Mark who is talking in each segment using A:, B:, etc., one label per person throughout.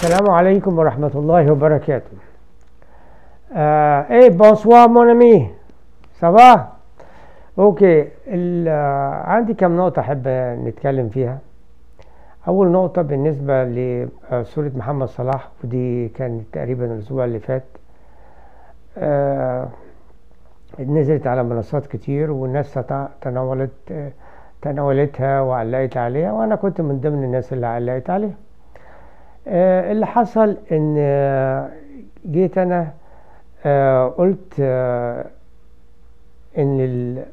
A: السلام عليكم ورحمة الله وبركاته. bonsoir mon ami. Ça va؟ اوكي. عندي كم نقطة أحب نتكلم فيها. أول نقطة بالنسبة لسورة محمد صلاح، ودي كانت تقريبا الأسبوع اللي فات. نزلت على منصات كتير والناس تناولتها وعلقت عليها، وأنا كنت من ضمن الناس اللي علقت عليها. اللي حصل ان جيت انا قلت ان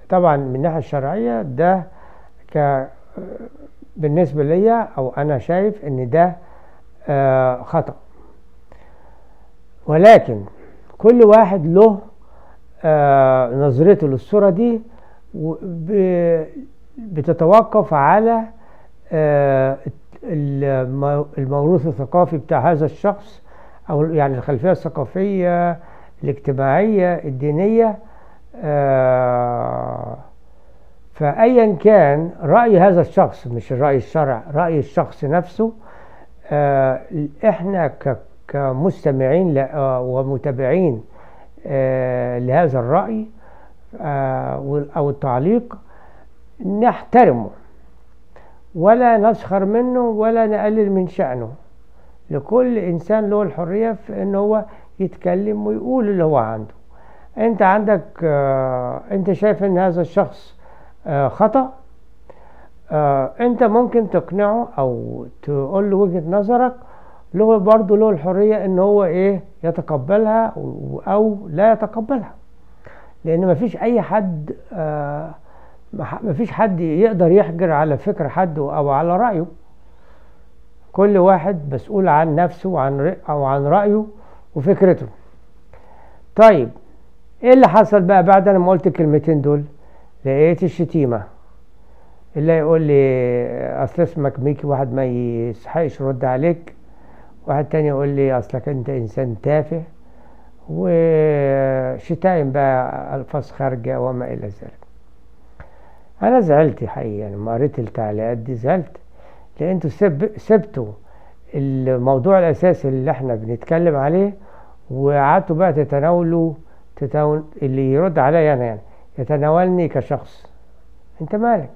A: طبعا من الناحيه الشرعيه ده بالنسبه ليا، او انا شايف ان ده خطأ، ولكن كل واحد له نظرته للصورة دي بتتوقف على الموروث الثقافي بتاع هذا الشخص، او يعني الخلفية الثقافية الاجتماعية الدينية. فأيا كان رأي هذا الشخص، مش رأي الشرع، رأي الشخص نفسه، احنا كمستمعين ومتابعين لهذا الرأي او التعليق نحترمه، ولا نسخر منه ولا نقلل من شأنه. لكل إنسان له الحرية في إن هو يتكلم ويقول اللي هو عنده. أنت عندك أنت شايف إن هذا الشخص خطأ، أنت ممكن تقنعه أو تقول له وجهة نظرك، له برضه له الحرية إن هو يتقبلها أو لا يتقبلها، لأن مفيش أي حد مفيش حد يقدر يحجر على فكر حد او على رأيه. كل واحد مسؤول عن نفسه وعن رأيه وفكرته. طيب ايه اللي حصل بقى بعد انا ما قلت الكلمتين دول؟ لقيت الشتيمة. اللي يقول لي اصل اسمك ميكي، واحد ما يستحقش يرد عليك، واحد تاني يقول لي اصلك انت انسان تافه، وشتايم بقى، الفاظ خارجة وما الى ذلك. انا زعلت حقيقي، يعني لما قريت التعليقات دي زعلت، لان انتوا سبتوا الموضوع الاساسي اللي احنا بنتكلم عليه، وقعدتوا بقى تتناولوا اللي يرد عليا انا، يعني يتناولني كشخص. انت مالك؟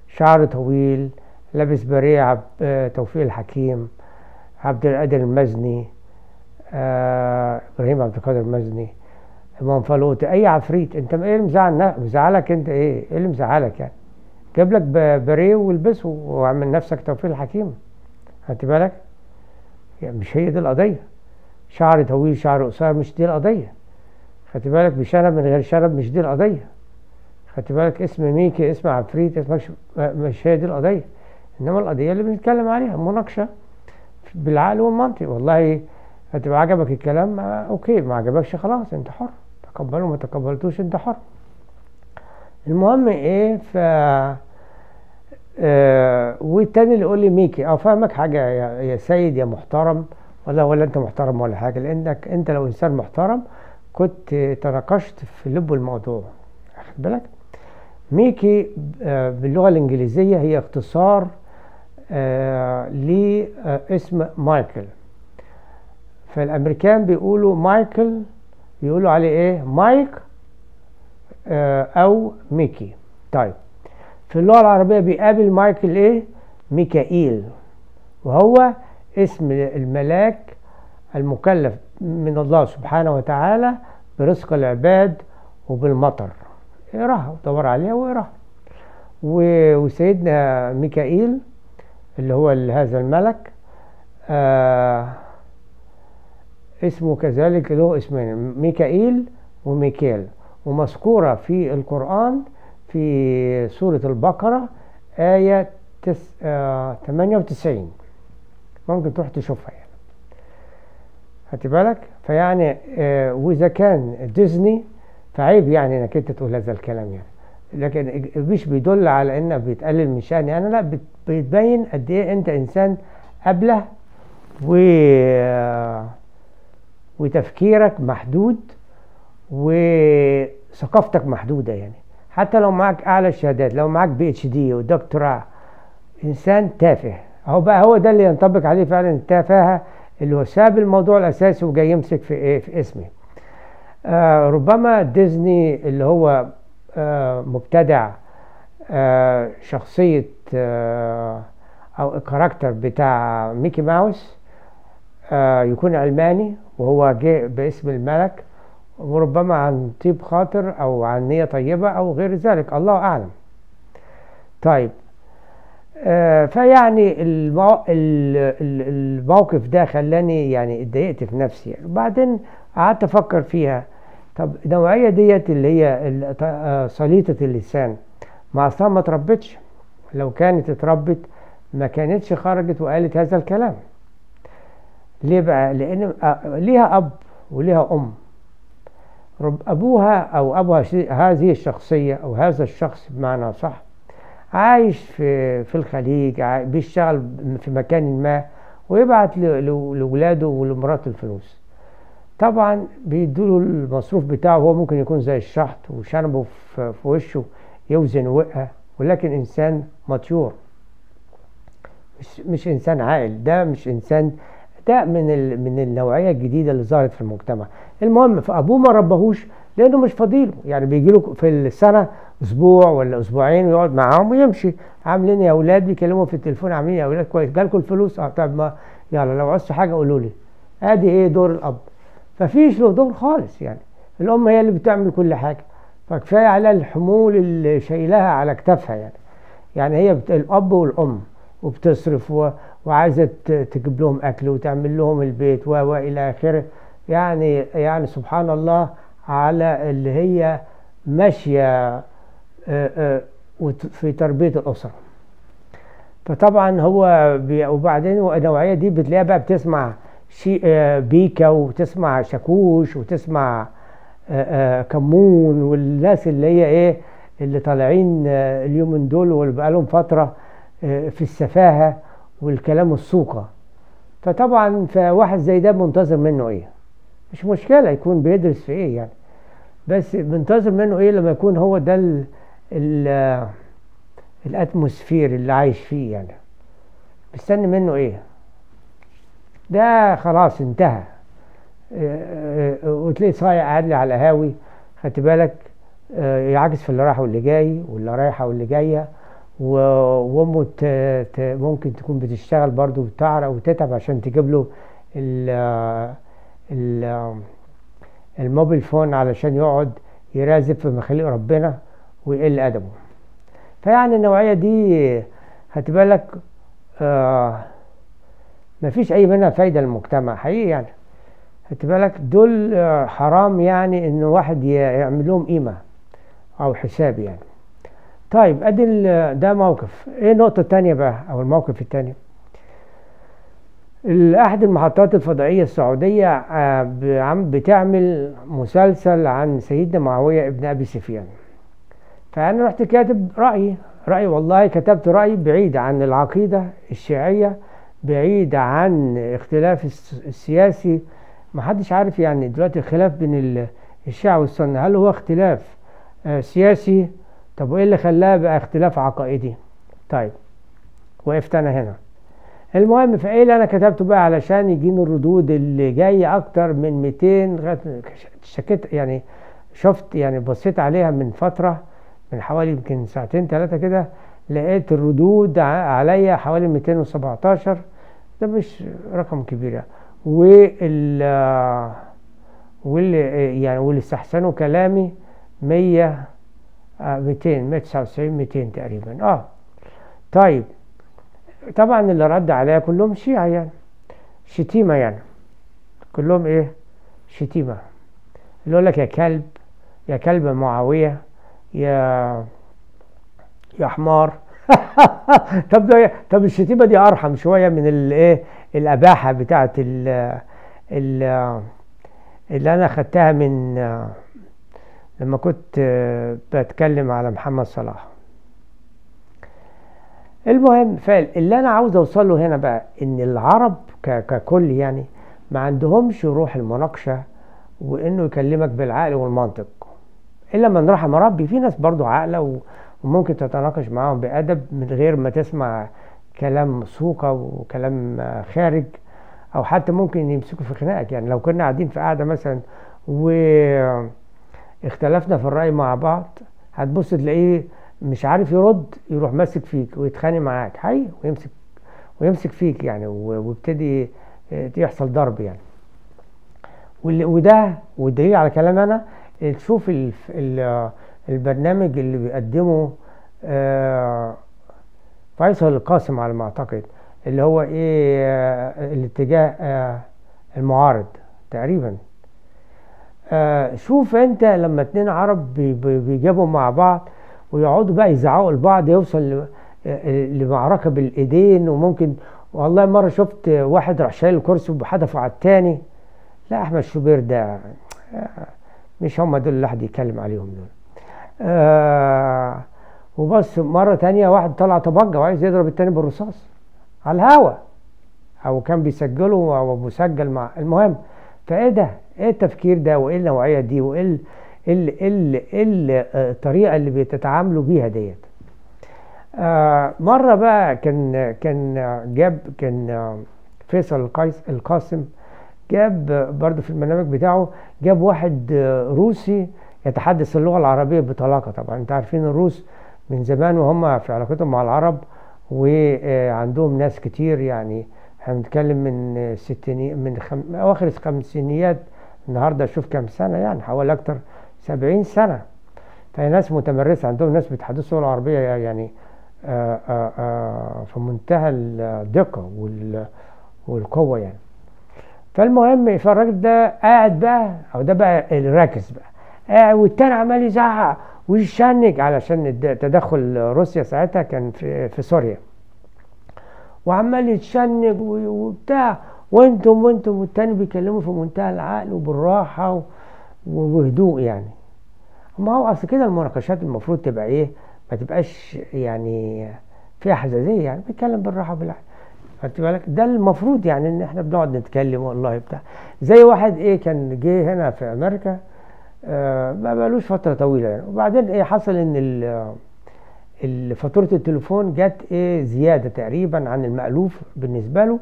A: شعر طويل، لابس بريع توفيق الحكيم، عبد القادر المزني، ابراهيم عبد القادر المزني، منفلوط، اي عفريت. انت ايه اللي مزعلك؟ انت ايه اللي مزعلك؟ يعني جاب لك بريه والبسه واعمل نفسك توفيق الحكيم. خدت بالك؟ يعني مش هي دي القضيه. شعر طويل، شعر قصير، مش دي القضيه. خدت بالك؟ بشنب من غير شنب، مش دي القضيه. خدت بالك؟ اسم ميكي، اسم عفريت، مش هي دي القضيه. انما القضيه اللي بنتكلم عليها مناقشه بالعقل والمنطق. والله هتبقى عجبك الكلام اوكي، ما عجبكش خلاص انت حر، تقبله ما تقبلتوش انت حر. المهم والتاني اللي يقول لي ميكي، فاهمك حاجه يا سيد يا محترم، ولا انت محترم ولا حاجه، لانك انت لو انسان محترم كنت تناقشت في لب الموضوع. واخد بالك؟ ميكي باللغه الانجليزيه هي اختصار لاسم مايكل. فالامريكان بيقولوا مايكل، يقولوا عليه ايه؟ مايك او ميكي. طيب في اللغة العربية بيقابل مايكل ايه؟ ميكائيل، وهو اسم الملاك المكلف من الله سبحانه وتعالى برزق العباد وبالمطر. اقراها ودور عليها واقراها. وسيدنا ميكائيل اللي هو هذا الملك اسمه كذلك، له اسمين، ميكائيل وميكيل، ومذكورة في القرآن في سورة البقرة آية 98. ممكن تروح تشوفها يعني. خدت بالك؟ فيعني وإذا كان ديزني فعيب يعني انك انت تقول هذا الكلام يعني، لكن مش بيدل على انك بيتقلل من شأني انا، لا، بتبين قد ايه انت انسان أبله وتفكيرك محدود وثقافتك محدودة. يعني حتى لو معك أعلى الشهادات، لو معك PhD ودكتوراه، إنسان تافه اهو بقى هو ده اللي ينطبق عليه فعلا التفاهة، اللي هو ساب الموضوع الاساسي وجاي يمسك في ايه، في اسمه. ربما ديزني اللي هو مبتدع شخصية او الكاركتر بتاع ميكي ماوس يكون علماني وهو جاء باسم الملك، وربما عن طيب خاطر او عن نية طيبة او غير ذلك، الله اعلم. طيب فيعني الموقف ده خلاني يعني اتضايقت في نفسي يعني. وبعدين قعدت افكر فيها، طب النوعية ديت اللي هي سليطة اللسان، ما اصلا ما تربتش، لو كانت اتربت ما كانتش خرجت وقالت هذا الكلام. ليه بقى؟ لان ليها اب وليها ام. ابوها او ابوها هذه الشخصية او هذا الشخص بمعنى صح عايش في الخليج، بيشتغل في مكان ما ويبعت لولاده ولمراته الفلوس. طبعا بيدوله المصروف بتاعه، هو ممكن يكون زي الشحط وشنبه في وشه يوزن وقه، ولكن انسان مطيور، مش انسان عاقل. ده مش انسان، ده من النوعيه الجديده اللي ظهرت في المجتمع. المهم فابوه ما ربهوش لانه مش فاضيله، يعني بيجي له في السنه اسبوع ولا اسبوعين ويقعد معاهم ويمشي. عاملين يا اولاد، بيكلموا في التليفون، عاملين يا اولاد كويس، جالكم الفلوس؟ طب ما يلا لو عوزتوا حاجه قولوا لي. ادي ايه دور الاب، ففيش له دور خالص يعني. الام هي اللي بتعمل كل حاجه، فكفايه على الحمول اللي شايلها على كتافها يعني هي الاب والام، وبتصرف وعايزه تجيب لهم اكل وتعمل لهم البيت والى اخره. يعني سبحان الله على اللي هي ماشيه في تربيه الاسره. فطبعا هو وبعدين النوعيه دي بتلاقيها بقى بتسمع بيكا، وتسمع شاكوش، وتسمع كمون، والناس اللي هي ايه اللي طالعين اليومين دول واللي بقى لهم فتره في السفاهه والكلام السوقه. فطبعا فواحد زي ده منتظر منه ايه؟ مش مشكله يكون بيدرس في ايه يعني، بس منتظر منه ايه لما يكون هو ده الاتموسفير اللي عايش فيه يعني؟ مستني منه ايه؟ ده خلاص انتهى. وتلاقي صايع قاعد لي على القهاوي، خدت بالك، يعكس في اللي راح واللي جاي واللي رايحه واللي جايه، وامه ممكن تكون بتشتغل برضو بتعرق وتتعب عشان تجيب له الموبيل فون علشان يقعد يرازف في مخاليق ربنا ويقل ادبه. فيعني النوعيه دي خدت بالك مفيش اي منها فايده للمجتمع حقيقي يعني. خدت بالك دول حرام يعني ان واحد يعمل لهم قيمه او حساب يعني. طيب ادي ده موقف. ايه النقطه الثانيه بقى او الموقف الثاني؟ احد المحطات الفضائيه السعوديه بتعمل مسلسل عن سيدنا معاويه ابن ابي سفيان. فانا رحت كاتب رايي والله، كتبت رايي بعيد عن العقيده الشيعيه، بعيد عن اختلاف السياسي. ما حدش عارف يعني دلوقتي الخلاف بين الشيعة والسنة هل هو اختلاف سياسي؟ طب وايه اللي خلاه بقى اختلاف عقائدي؟ طيب وقفت انا هنا. المهم في ايه اللي انا كتبته بقى علشان يجيني الردود اللي جايه اكتر من 200 شكيت يعني. شفت يعني بصيت عليها من فتره، من حوالي يمكن ساعتين ثلاثه كده، لقيت الردود عليا حوالي 217. ده مش رقم كبير يعني. واللي استحسنوا كلامي 199 تقريبا. طيب طبعا اللي رد عليا كلهم شيعة يعني، شتيمة يعني، كلهم ايه؟ شتيمة. اللي يقول لك يا كلب، يا كلب معاوية، يا حمار. طب الشتيمة دي ارحم شوية من الايه الاباحة بتاعت اللي انا خدتها من لما كنت بتكلم على محمد صلاح. المهم فاللي انا عاوز اوصل له هنا بقى ان العرب ككل يعني ما عندهمش روح المناقشه، وانه يكلمك بالعقل والمنطق، الا من رحم ربي. في ناس برضو عاقله وممكن تتناقش معاهم بادب من غير ما تسمع كلام سوقة وكلام خارج، او حتى ممكن يمسكوا في خناقك. يعني لو كنا قاعدين في قاعدة مثلا واختلفنا في الرأي مع بعض، هتبص تلاقيه مش عارف يرد، يروح ماسك فيك ويتخانق معاك حي، ويمسك فيك يعني، ويبتدي يحصل ضرب يعني. وده والدليل على كلام انا، تشوف البرنامج اللي بيقدمه فيصل القاسم على ما اعتقد، اللي هو ايه الاتجاه المعارض تقريبا. شوف انت لما اتنين عرب بيجابوا مع بعض ويقعدوا بقى يزعقوا لبعض، يوصل لمعركة بالايدين. وممكن والله مرة شفت واحد راح شايل الكرسي وحدفه على التاني. لا، احمد شوبير ده مش هم دول اللي حد يتكلم عليهم دول. وبس مرة تانية واحد طلع طبنجة وعايز يضرب التاني بالرصاص على الهوا، او كان بيسجله او مسجل مع المهم. فايه ده؟ ايه التفكير ده؟ وايه النوعية دي؟ وايه الطريقة اللي بتتعاملوا بيها ديت؟ مرة بقى كان فيصل القاسم جاب برضو في البرنامج بتاعه، جاب واحد روسي يتحدث اللغة العربية بطلاقة. طبعا انت عارفين الروس من زمان وهم في علاقتهم مع العرب، وعندهم ناس كتير. يعني احنا بنتكلم من اواخر الخمسينيات، النهارده شوف كام سنة، يعني حوالي اكتر 70 سنة. فهي ناس متمرسة، عندهم ناس بيتحدثوا اللغة العربية يعني في منتهى الدقة والقوة يعني. فالمهم، فالراجل ده قاعد بقى، او ده بقى الراكز بقى قاعد، والتاني عمال يزعق ويشنج علشان تدخل روسيا ساعتها كان في سوريا، وعمال يتشنج وبتاع، وانتم والتاني بيكلموا في منتهى العقل وبالراحة وبهدوء يعني. ما هو اصل كده المناقشات المفروض تبقى ايه؟ ما تبقاش يعني فيها حساسية، يعني بيتكلم بالراحة بالعقل. خدت بالك؟ ده المفروض يعني ان احنا بنقعد نتكلم والله بتاع. زي واحد ايه كان جه هنا في امريكا، ما بقالوش فتره طويله يعني، وبعدين ايه حصل ان فاتوره التليفون جت ايه زياده تقريبا عن المألوف بالنسبه له.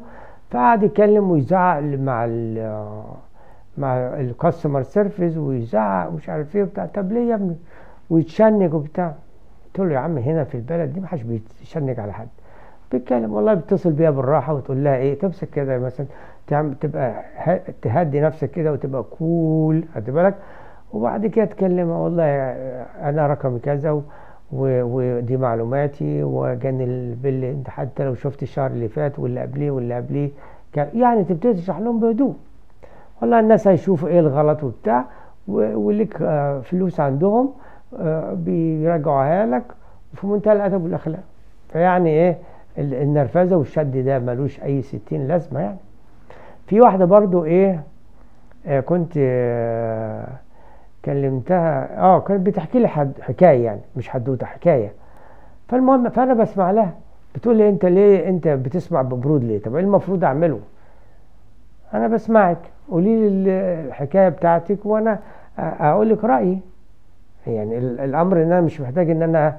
A: فقعد يتكلم ويزعق مع الكاستمر سيرفيس، ويزعق ومش عارف ايه وبتاع. طب ليه يا ابني؟ ويتشنج وبتاع. قلت له يا عم هنا في البلد دي محدش بيتشنج على حد، بيتكلم والله بيتصل بيها بالراحه وتقول لها ايه، تمسك كده مثلا، تبقى تهدي نفسك كده وتبقى كول، خد بالك. وبعد كده تكلمها والله انا رقمي كذا ودي معلوماتي، وجاني البل انت حتى لو شفت الشهر اللي فات واللي قبليه يعني تبتدي تشرح لهم بهدوء. والله الناس هيشوفوا ايه الغلط وبتاع، وليك فلوس عندهم بيرجعوها لك في منتهى الادب والاخلاق. فيعني ايه النرفزه والشد ده ملوش اي 60 لازمه يعني. في واحده برضو ايه كنت كلمتها، كانت بتحكي لي حكايه، يعني مش حدوته، حكايه. فالمهم فانا بسمع لها، بتقول لي انت ليه انت بتسمع ببرود ليه؟ طب ايه المفروض اعمله؟ انا بسمعك، قولي لي الحكايه بتاعتك وانا اقول لك رايي. يعني الامر ان انا مش محتاج ان انا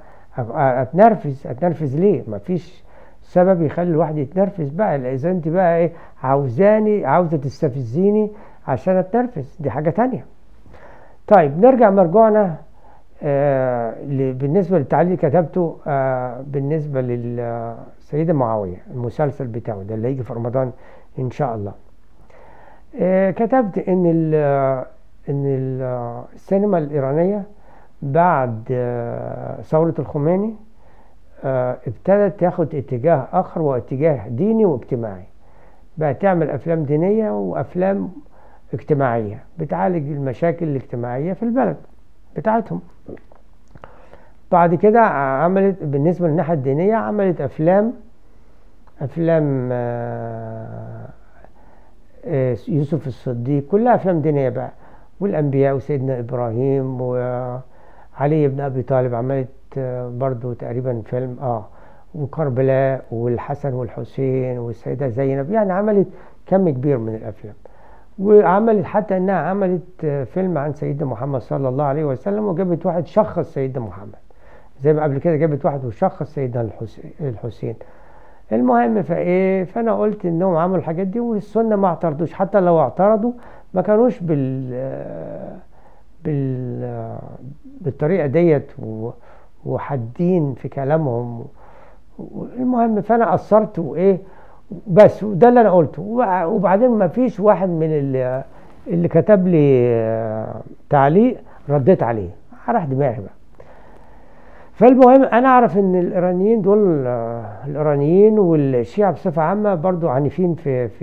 A: اتنرفز ليه؟ ما فيش سبب يخلي الواحد يتنرفز بقى. اذا انت بقى ايه عاوزه تستفزيني عشان اتنرفز، دي حاجه تانية. طيب نرجع مرجوعنا بالنسبه للتعليق اللي كتبته بالنسبه للسيده معاويه، المسلسل بتاعه ده اللي هيجي في رمضان ان شاء الله. كتبت ان السينما الايرانيه بعد ثورة الخميني ابتدت تاخد اتجاه اخر، واتجاه ديني واجتماعي. بقى تعمل افلام دينية وافلام اجتماعية بتعالج المشاكل الاجتماعية في البلد بتاعتهم. بعد كده عملت بالنسبة للناحية الدينية، عملت افلام يوسف الصديق، كلها افلام دينية بقى، والانبياء وسيدنا ابراهيم وعلي بن ابي طالب. عملت برضو تقريبا فيلم وكربلاء والحسن والحسين والسيدة زينب. يعني عملت كم كبير من الافلام، وعملت حتى انها عملت فيلم عن سيدنا محمد صلى الله عليه وسلم، وجابت واحد شخص سيدنا محمد زي ما قبل كده جابت واحد وشخص سيدنا الحسين. المهم فانا قلت انهم عملوا الحاجات دي، والسنه ما اعترضوش، حتى لو اعترضوا ما كانوش بال بالطريقه ديت وحادين في كلامهم. المهم فانا قصرت بس، وده اللي انا قلته. وبعدين ما فيش واحد من اللي كتب لي تعليق رديت عليه، راح دماغي بقى. فالمهم انا اعرف ان الايرانيين دول، الايرانيين والشيعة بصفة عامة برضو عنيفين في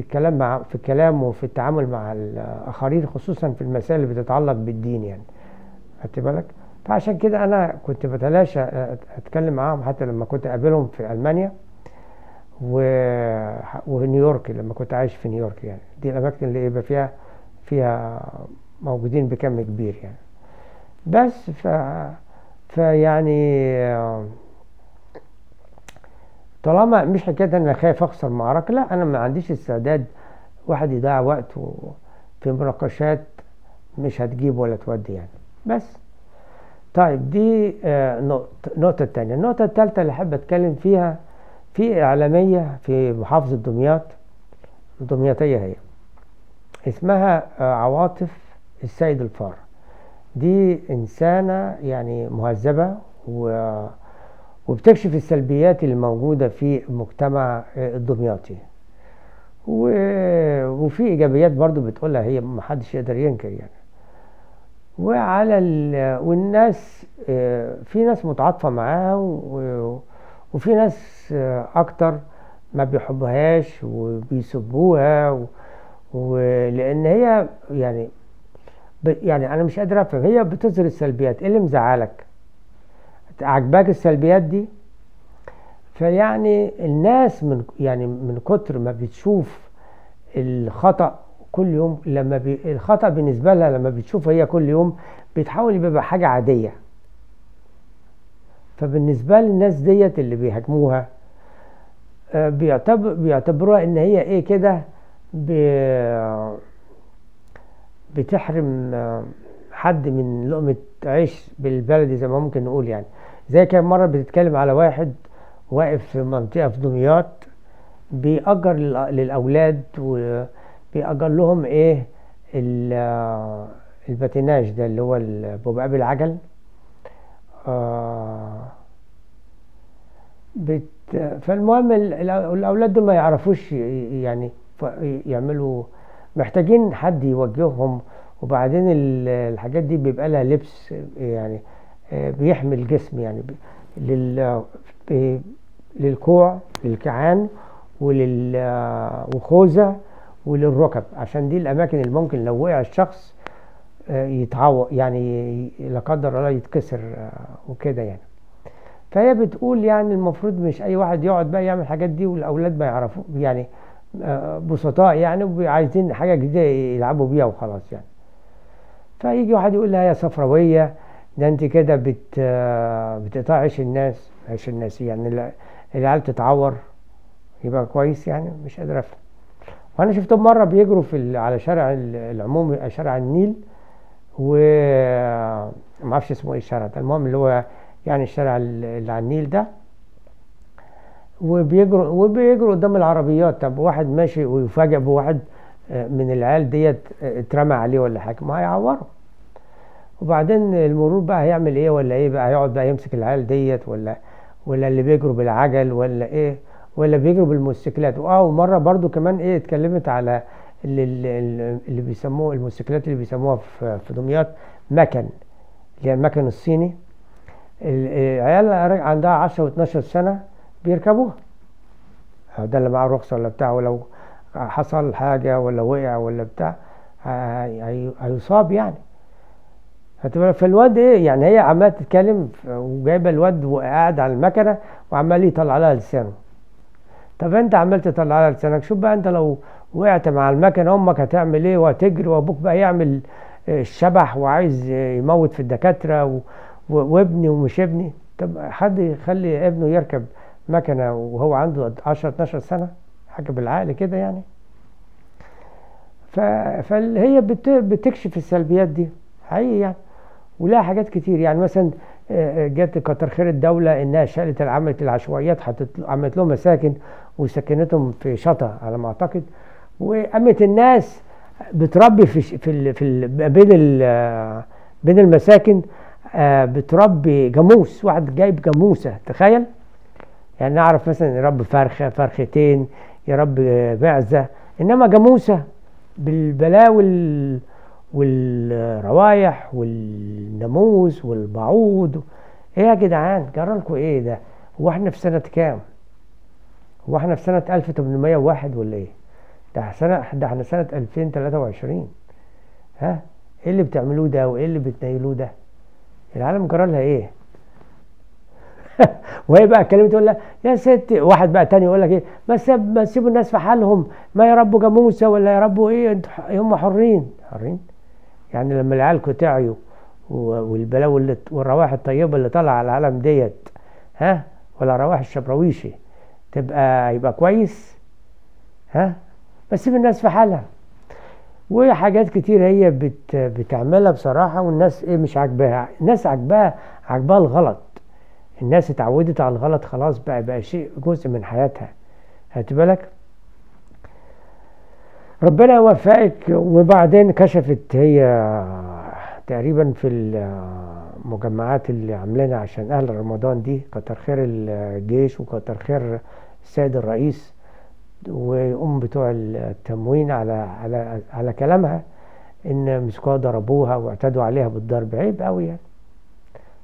A: الكلام وفي التعامل مع الاخرين، خصوصا في المسائل اللي بتتعلق بالدين يعني، خدت بالك. فعشان كده انا كنت بتلاشى اتكلم معاهم، حتى لما كنت اقابلهم في المانيا ونيويورك، لما كنت عايش في نيويورك يعني. دي الاماكن اللي يبقى فيها موجودين بكم كبير يعني. بس فيعني طالما مش حكايه ان انا خايف اخسر معركه، لا، انا ما عنديش استعداد واحد يضيع وقت في مناقشات مش هتجيب ولا تودي يعني. بس طيب، دي النقطة التانية. النقطة التالتة اللي حابب اتكلم فيها، في اعلامية في محافظة دمياط، دمياطية هي، اسمها عواطف السيد الفار. دي انسانة يعني مهذبة وبتكشف السلبيات اللي موجودة في المجتمع الدمياطي، وفي ايجابيات برضو بتقولها، هي محدش يقدر ينكر يعني. والناس، في ناس متعاطفة معاها وفي ناس اكتر ما بيحبوهاش وبيسبوها، ولان هي يعني انا مش قادر افهم، هي بتظهر السلبيات. ايه اللي مزعلك؟ عجباك السلبيات دي؟ فيعني الناس من كتر ما بتشوف الخطأ كل يوم، الخطأ بالنسبة لها لما بتشوفه هي كل يوم بتحاول يبقى حاجة عادية. فبالنسبة للناس ديت اللي بيهاجموها، بيعتبروها ان هي كده بتحرم حد من لقمة عيش بالبلدي، زي ما ممكن نقول يعني. زي كان مرة بتتكلم على واحد واقف في منطقة في دمياط بيأجر للأولاد، وبيأجر لهم الباتيناج ده اللي هو بيبقى بالعجل. فالمهم الأولاد دول ما يعرفوش يعني يعملوا، محتاجين حد يوجههم. وبعدين الحاجات دي بيبقى لها لبس يعني بيحمي الجسم يعني، للكوع، للكعان، وخوذة، وللركب، عشان دي الأماكن اللي ممكن لو وقع الشخص يتعور يعني، لا قدر الله يتكسر وكده يعني. فهي بتقول يعني المفروض مش أي واحد يقعد بقى يعمل الحاجات دي، والأولاد ما يعرفوا يعني، بسطاء يعني، وعايزين حاجة جديدة يلعبوا بيها وخلاص يعني. فيجي واحد يقول لها يا صفراوية، ده انت كده بتقطع عيش الناس يعني، العيال تتعور يبقى كويس يعني، مش قادر افهم. وانا شفتهم مرة بيجروا على شارع العمومي، شارع النيل، وما اعرفش اسمه ايه الشارع ده، المهم اللي هو يعني الشارع اللي على النيل ده، وبيجروا قدام العربيات. طب واحد ماشي ويفاجئ بواحد من العيال ديت اترمى عليه ولا حاجه، ما هيعوره. وبعدين المرور بقى هيعمل ايه ولا ايه بقى؟ هيقعد بقى يمسك العيال ديت ولا اللي بيجروا بالعجل ولا ايه، ولا بيجروا بالموتوسيكلات؟ ومره برضو كمان اتكلمت على اللي بيسموه الموتوسيكلات، اللي بيسموها في دمياط مكن، اللي هي المكن الصيني. العيال عندها 10 و12 سنه بيركبوها، ده اللي معاه رخصه ولا بتاع، ولو حصل حاجه ولا وقع ولا بتاع هيصاب يعني. فالواد يعني هي عماله تتكلم وجايبه الواد وقاعد على المكنه وعمال يطلع لها لسانه. طب انت عمال تطلع لها لسانك، شوف بقى انت لو وقعت مع المكنه امك هتعمل ايه؟ وهتجري، وابوك بقى يعمل الشبح وعايز يموت في الدكاتره وابني ومش ابني. طب حد يخلي ابنه يركب مكنه وهو عنده 10 12 سنه؟ حاجه بالعقل كده يعني. فهي بتكشف السلبيات دي حقيقي يعني، ولها حاجات كتير يعني. مثلا جت كتر خير الدولة انها شالت عملت العشوائيات، عملت لهم مساكن وسكنتهم في شطا على ما اعتقد، وقامت الناس بتربي بين المساكن بتربي جاموس. واحد جايب جاموسة، تخيل. يعني نعرف مثلا يربي فرخة فرختين، يربي معزة، انما جاموسة بالبلاوي والروايح والناموس والبعوض. ايه يا جدعان جرالكوا ايه ده؟ هو احنا في سنة كام؟ هو احنا في سنة 1801 ولا ايه؟ ده احنا سنة 2023. ها ايه اللي بتعملوه ده وايه اللي بتنيلوه ده؟ العالم جرالها ايه؟ وهي بقى كلمه تقول لها يا ست، واحد بقى تاني يقول لك ايه، ما تسيبوا الناس في حالهم، ما يربوا جاموسه ولا يربوا ايه، هم حرين. يعني لما العيال تعيوا والبلاوي والروائح الطيبه اللي طالعه على العالم ديت، ها، ولا روائح الشبراويشي، يبقى كويس؟ ها، بس سيب الناس في حالها. وحاجات كتير هي بتعملها بصراحه، والناس ايه مش عاجباها. الناس عاجباها الغلط. الناس اتعودت على الغلط خلاص، بقى شيء جزء من حياتها. هات بالك، ربنا يوفقك. وبعدين كشفت هي تقريبا في المجمعات اللي عاملينها عشان اهل رمضان دي، كتر خير الجيش وكتر خير السيد الرئيس بتوع التموين على كلامها، ان مسكوها ضربوها واعتدوا عليها بالضرب. عيب قوي يعني.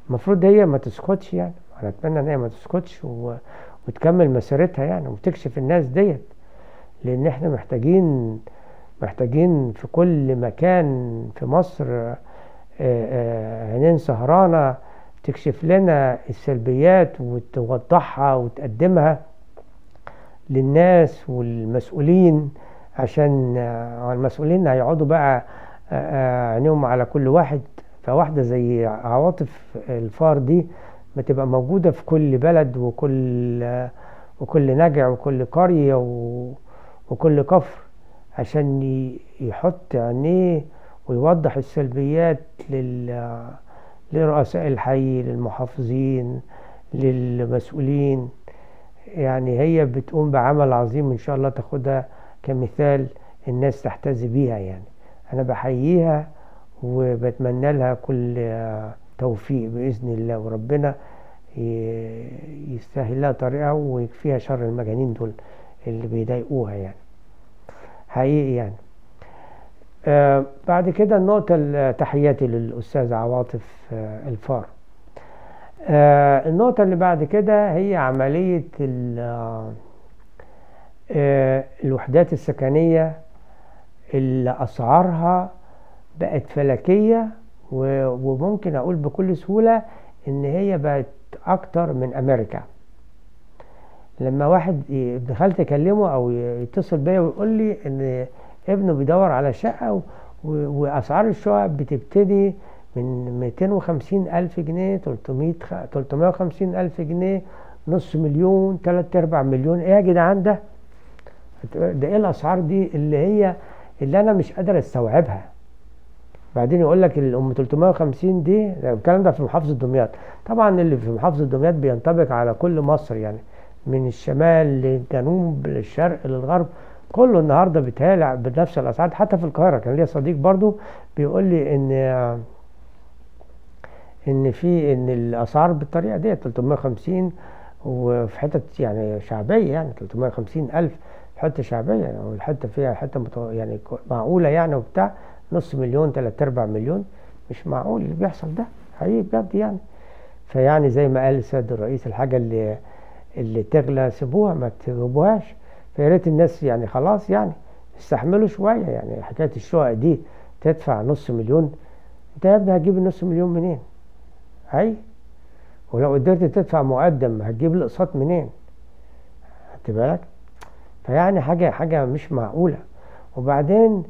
A: المفروض هي ما تسكتش يعني. انا اتمنى ان هي ما تسكتش وتكمل مسيرتها يعني، وتكشف الناس ديت، لان احنا محتاجين في كل مكان في مصر عينين سهرانة تكشف لنا السلبيات وتوضحها وتقدمها للناس والمسؤولين، عشان المسؤولين هيقعدوا بقى عينيهم على كل واحد. فواحدة زي عواطف الفار دي ما تبقى موجودة في كل بلد وكل نجع وكل قرية وكل كفر، عشان يحط عينيه ويوضح السلبيات لرؤساء الحي، للمحافظين، للمسؤولين. يعني هي بتقوم بعمل عظيم، ان شاء الله تاخدها كمثال الناس تحتذي بيها. يعني انا بحييها وبتمنى لها كل توفيق بإذن الله، وربنا يسهل لها طريقها ويكفيها شر المجانين دول اللي بيضايقوها يعني، حقيقي يعني. بعد كده النقطة، تحياتي للأستاذ عواطف الفار. النقطة اللي بعد كده هي عملية الوحدات السكنية اللي أسعارها بقت فلكية، وممكن أقول بكل سهولة إن هي بقت أكتر من أمريكا. لما واحد ابن خالتي يكلمه أو يتصل بيا ويقول لي إن ابنه بيدور على شقة وأسعار الشقق بتبتدي من 250,000 جنيه، 350,000 جنيه، نص مليون، 3/4 مليون. إيه يا جدعان ده إيه الأسعار دي اللي أنا مش قادر أستوعبها؟ بعدين يقول لك الام 350 دي، الكلام ده في محافظه دمياط. طبعا اللي في محافظه دمياط بينطبق على كل مصر يعني، من الشمال للجنوب للشرق للغرب، كله النهارده بيتهيألي بنفس الاسعار. حتى في القاهره كان ليا صديق برضو بيقول لي ان الاسعار بالطريقه دي 350، وفي حتت يعني شعبيه يعني 350,000 حته شعبيه، والحته فيها حته يعني معقوله يعني وبتاع، نص مليون، 3/4 مليون. مش معقول اللي بيحصل ده حقيقي بجد يعني. فيعني زي ما قال السيد الرئيس، الحاجة اللي تغلى سيبوها، ما تجيبوهاش. فيا ريت الناس يعني خلاص يعني استحملوا شوية. يعني حكاية الشقق دي تدفع نص مليون، انت يا ابني هتجيب النص مليون منين؟ ولو قدرت تدفع مقدم هتجيب الاقساط منين؟ خدت بالك؟ فيعني حاجة مش معقولة. وبعدين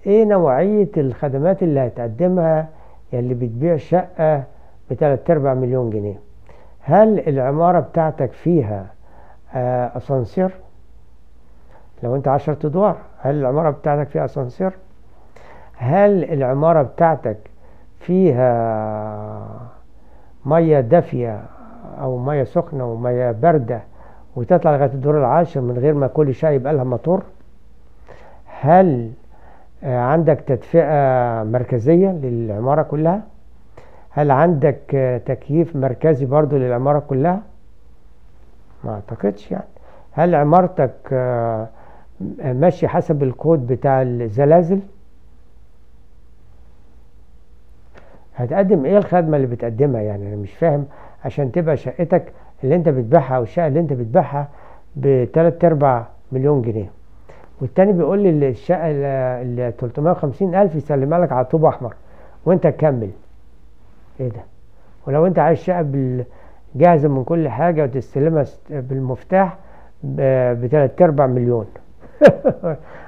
A: ايه نوعية الخدمات اللي هتقدمها اللي بتبيع شقة ب3/4 مليون جنيه؟ هل العمارة بتاعتك فيها اسانسير؟ لو انت 10 ادوار، هل العمارة بتاعتك فيها اسانسير؟ هل العمارة بتاعتك فيها مية دافية او مية سخنة ومية باردة وتطلع لغاية الدور العاشر من غير ما كل شقة يبقى لها موتور؟ هل عندك تدفئة مركزية للعمارة كلها؟ هل عندك تكييف مركزي برضو للعمارة كلها؟ ما اعتقدش يعني. هل عمارتك ماشي حسب الكود بتاع الزلازل؟ هتقدم ايه الخدمة اللي بتقدمها يعني؟ انا مش فاهم. عشان تبقى شقتك اللي انت بتبيعها او الشقة اللي انت بتبيعها ب3/4 مليون جنيه، والتاني بيقول لي الشقة اللي 350,000 يسلمها لك على طوب احمر وانت تكمل. ايه ده؟ ولو انت عايز شقة جاهزة من كل حاجة وتستلمها بالمفتاح ب3/4 مليون.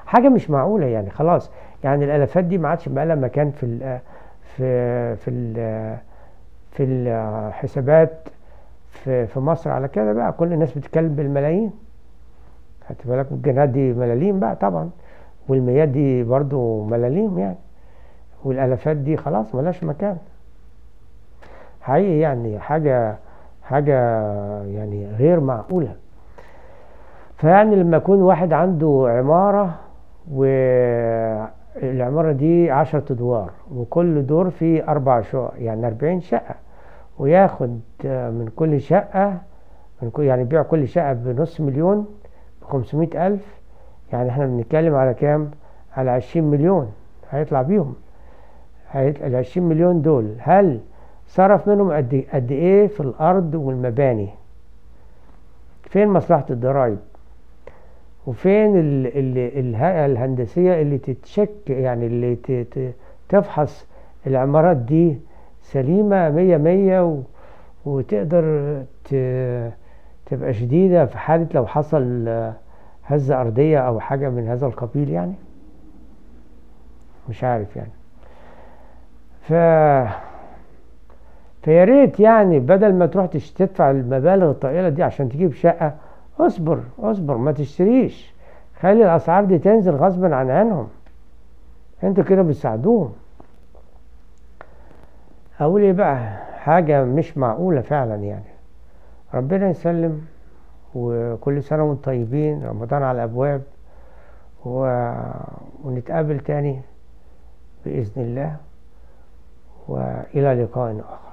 A: حاجة مش معقولة يعني. خلاص يعني الالافات دي ما عادش بقى لها مكان في الحسابات في مصر. على كده بقى كل الناس بتتكلم بالملايين. خدت بالك؟ الجنيهات دي ملاليم بقى طبعا، والميات دي برضو ملاليم يعني، والالافات دي خلاص ملاش مكان حقيقي يعني. حاجة يعني غير معقولة. فيعني لما يكون واحد عنده عمارة والعمارة دي 10 أدوار وكل دور فيه 4 شقق، يعني 40 شقة، وياخد من كل شقة يعني يبيع كل شقة بنص مليون ب500,000، يعني احنا بنتكلم على كام؟ على 20 مليون هيطلع بيهم. ال20 مليون دول هل صرف منهم قد ايه في الارض والمباني؟ فين مصلحة الضرائب؟ وفين الهيئة الهندسية اللي تتشك يعني اللي تفحص العمارات دي سليمة 100 وتقدر تبقى شديدة في حالة لو حصل هزة أرضية أو حاجة من هذا القبيل يعني؟ مش عارف يعني. فياريت يعني بدل ما تروح تدفع المبالغ الطائلة دي عشان تجيب شقة، اصبر ما تشتريش. خلي الأسعار دي تنزل غصبا عنهم. انتوا كده بتساعدوهم. أقول ايه بقى؟ حاجة مش معقولة فعلا يعني. ربنا يسلم، وكل سنة وانتم طيبين. رمضان على الأبواب، ونتقابل تاني بإذن الله، وإلى لقاء آخر.